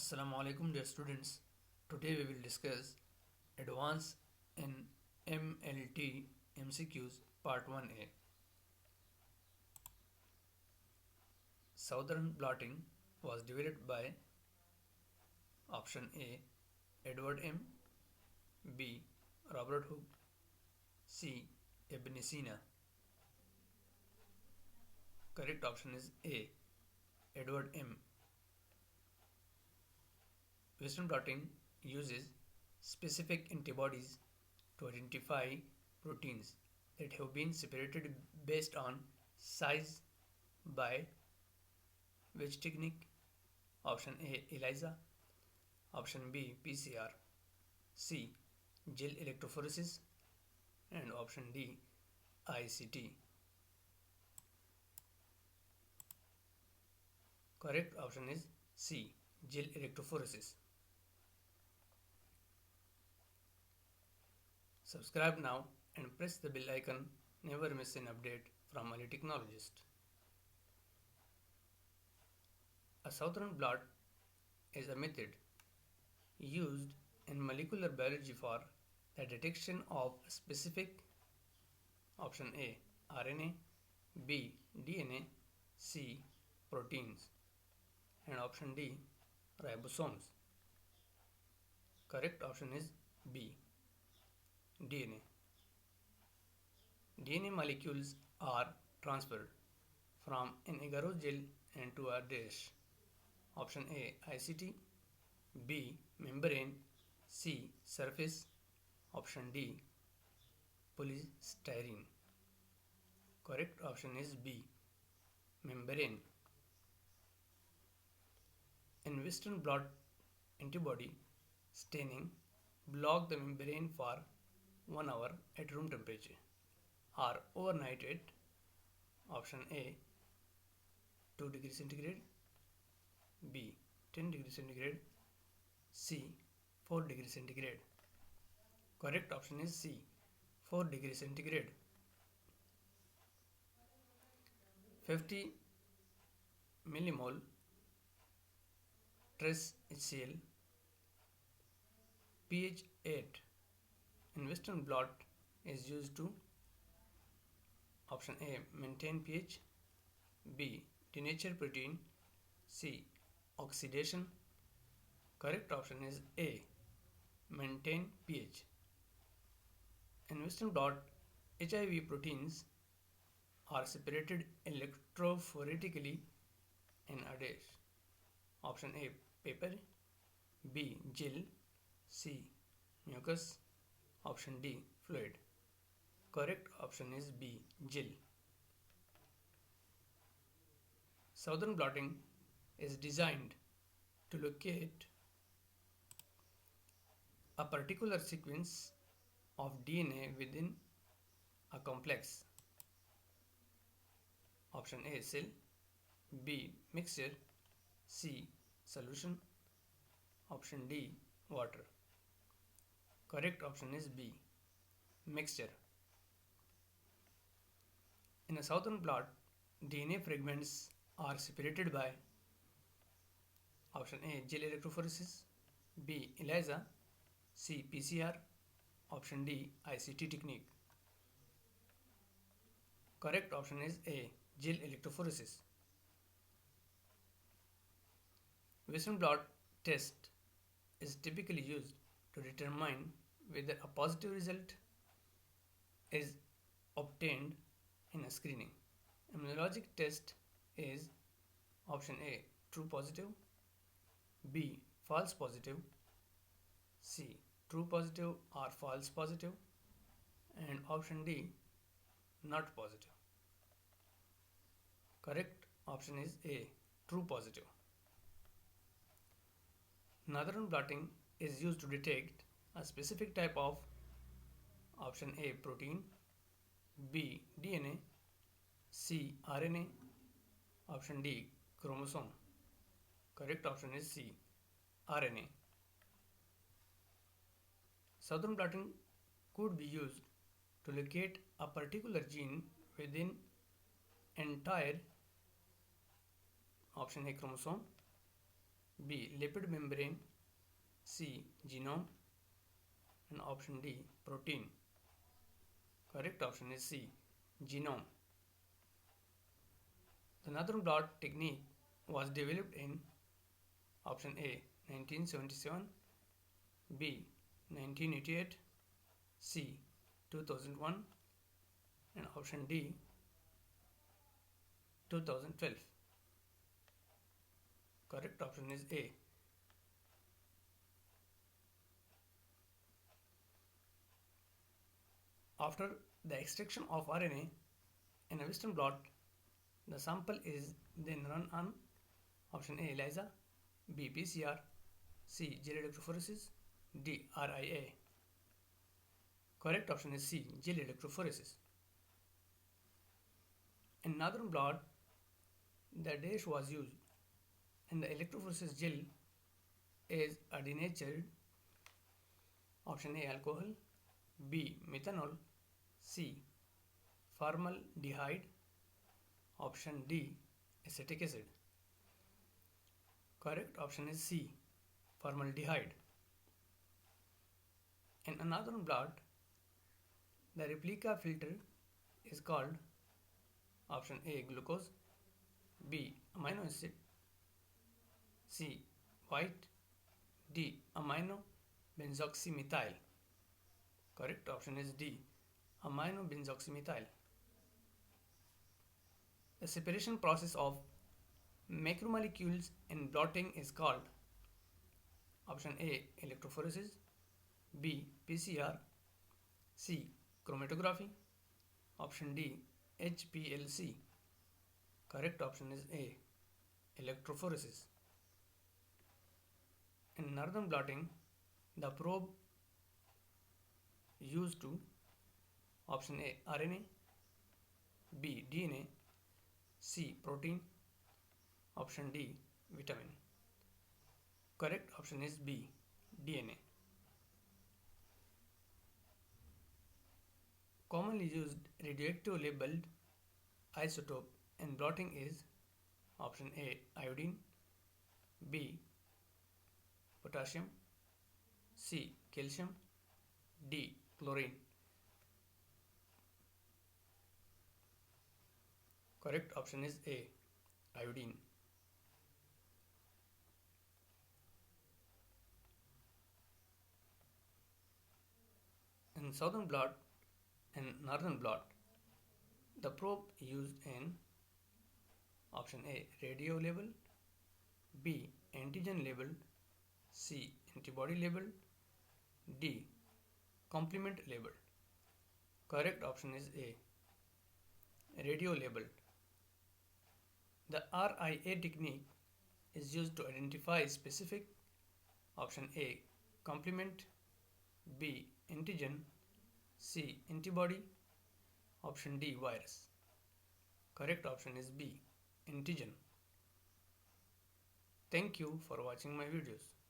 Assalamu alaikum dear students. Today we will discuss Advance in MLT MCQs Part 1a. Southern blotting was developed by option A. Edward M. B. Robert Hooke. C. Ibn Sina. Correct option is A. Edward M. Western blotting uses specific antibodies to identify proteins that have been separated based on size by which technique? Option A. ELISA. Option B. PCR. C. Gel electrophoresis. And option D. ICT. Correct option is C. Gel electrophoresis. Subscribe now and press the bell icon. Never miss an update from a technologist. A Southern blot is a method used in molecular biology for the detection of specific option A. RNA, B. DNA, C. proteins, and option D. ribosomes. Correct option is B. DNA. DNA molecules are transferred from an agar gel into a dish. Option A. ICT, B. membrane, C. surface, option D. polystyrene. Correct option is B. membrane. In Western blot, antibody staining block the membrane for 1 hour at room temperature or overnight at option A 2 degrees centigrade, B 10 degrees centigrade, C 4 degrees centigrade. Correct option is C 4 degrees centigrade. 50 millimole trace HCl pH 8 in Western blot is used to option A maintain pH, B denature protein, C oxidation. Correct option is A maintain pH. In Western blot, HIV proteins are separated electrophoretically in a dish. Option A paper, B gel, C mucus, option D fluid. Correct option is B gel. Southern blotting is designed to locate a particular sequence of DNA within a complex. Option A cell, B mixture, C solution, option D water. Correct option is B mixture. In a Southern blot, DNA fragments are separated by option A gel electrophoresis, B ELISA, C PCR, option D ICT technique. Correct option is A gel electrophoresis. Western blot test is typically used to determine whether a positive result is obtained in a screening. Immunologic test is option A true positive, B false positive, C true positive or false positive, and option D not positive. Correct option is A true positive. Northern blotting is used to detect a specific type of option A protein, B DNA, C RNA, option D chromosome. Correct option is C RNA. Southern blotting could be used to locate a particular gene within entire option A chromosome, B. Lipid membrane, C. Genome, and option D. Protein. Correct option is C. Genome. The Northern blot technique was developed in option A. 1977, B. 1988, C. 2001, and option D. 2012. Correct option is A. After the extraction of RNA in a Western blot, the sample is then run on option A. ELISA, B. PCR, C. Gel electrophoresis, D. RIA. Correct option is C. Gel electrophoresis. In Northern blot, the dash was used and the electrophoresis gel is a denatured option A. Alcohol, B. Methanol, C. Formaldehyde, option D. Acetic acid. Correct option is C. Formaldehyde. In another blot, the replica filter is called option A. Glucose, B. Amino acid, C. White, D. Amino benzoxymethyl. Correct option is D. Amino benzoxymethyl. The separation process of macromolecules in blotting is called option A. Electrophoresis, B. PCR, C. Chromatography, option D. HPLC. Correct option is A. Electrophoresis. In Northern blotting, the probe used to option A. RNA, B. DNA, C. Protein, option D. Vitamin. Correct option is B. DNA. Commonly used radioactive labeled isotope in blotting is option A. Iodine, B. Potassium, C. Calcium, D. Chlorine. Correct option is A. Iodine. In Southern blot and Northern blot, the probe used in option A. Radio label, B. Antigen label, C. Antibody label, D. Complement label. Correct option is A. Radio labeled. The RIA technique is used to identify specific option A. Complement, B. Antigen, C. Antibody, option D. Virus. Correct option is B. Antigen. Thank you for watching my videos.